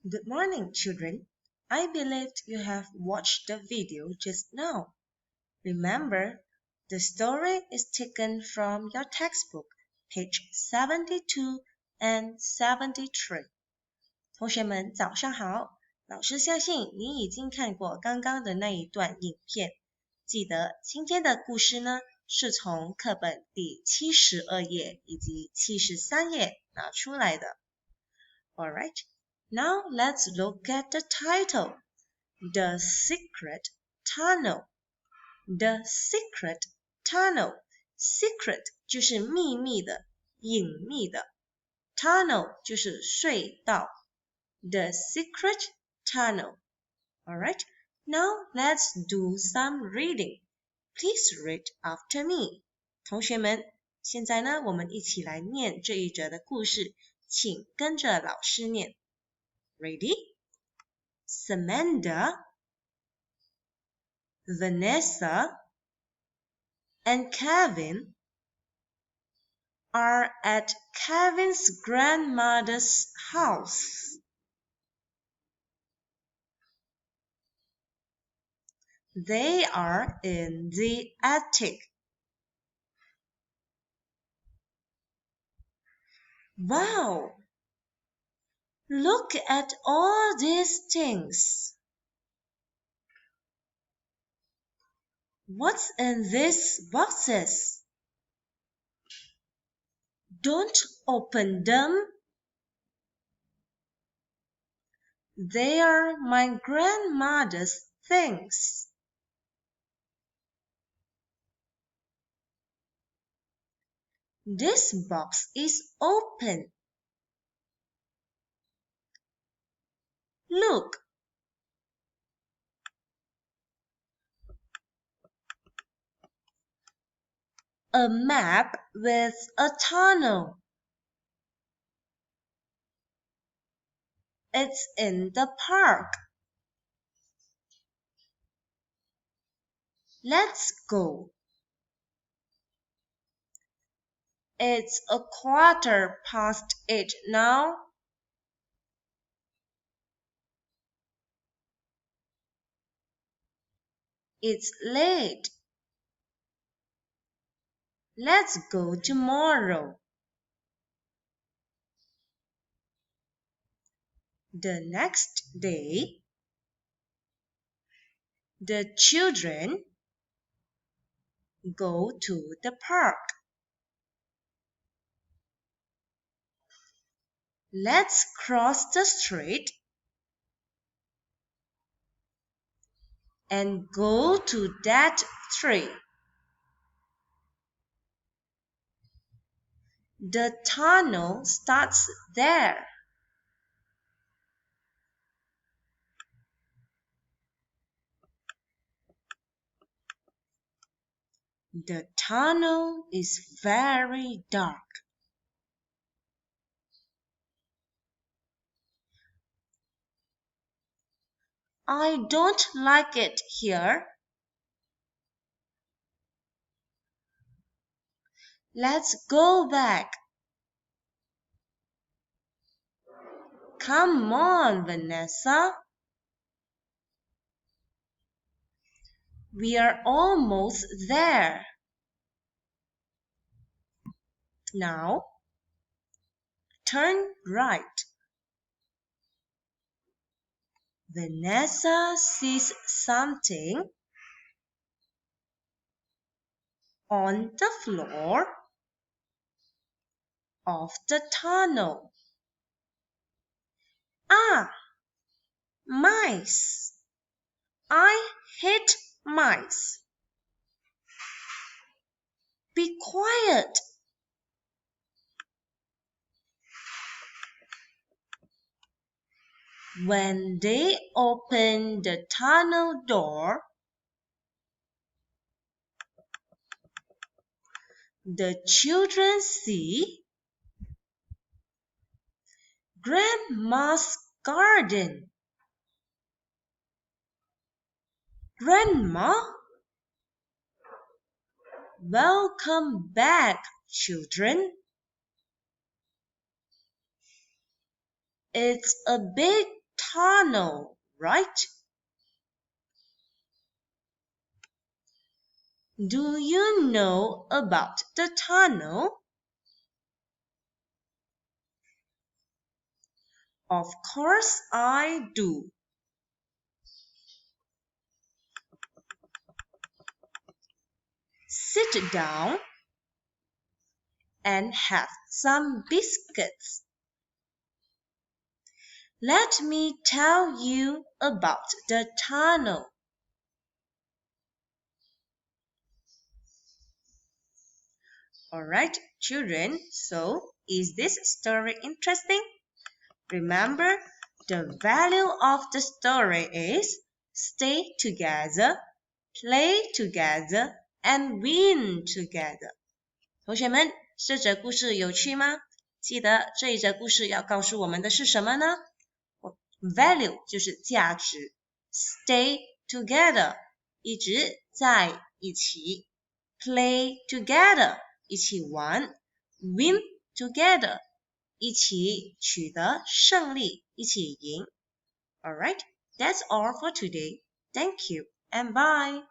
Good morning, children. I believe you have watched the video just now. Remember, the story is taken from your textbook, page 72 and 73. 同学们，早上好！老师相信你已经看过刚刚的那一段影片。记得今天的故事呢，是从课本第72页以及73页拿出来的。Alright, now let's look at the title. The Secret Tunnel. The Secret Tunnel. Secret 就是秘密的、隐秘的。Tunnel 就是隧道。The Secret Tunnel. Alright, now let's do some reading. Please read after me. 同学们，现在呢，我们一起来念这一则的故事，请跟着老师念。Ready? Samantha, Vanessa, and Kevin are at Kevin's grandmother's house. They are in the attic. Wow! Look at all these things. What's in these boxes? Don't open them. They are my grandmother's things. This box is open. Look. A map with a tunnel. It's in the park. Let's go. It's 8:15 now. It's late. Let's go tomorrow. The next day, the children go to the park. Let's cross the street and go to that tree. The tunnel starts there. The tunnel is very dark. I don't like it here. Let's go back. Come on, Vanessa. We are almost there. Now, turn right. Vanessa sees something on the floor of the tunnel. Ah, mice. I hate mice. Be quiet. When they open the tunnel door, the children see Grandma's garden. Grandma? Welcome back, children. It's a big tunnel, right? Do you know about the tunnel? Of course I do. Sit down and have some biscuits. Let me tell you about the tunnel. Alright, children, so is this story interesting? Remember, the value of the story is stay together, play together, and win together. 同学们，这则故事有趣吗？记得这一则故事要告诉我们的是什么呢？ Value 就是价值 ，Stay together 一直在一起 ，Play together 一起玩 ，Win together 一起取得胜利，一起赢。Alright, that's all for today. Thank you and bye.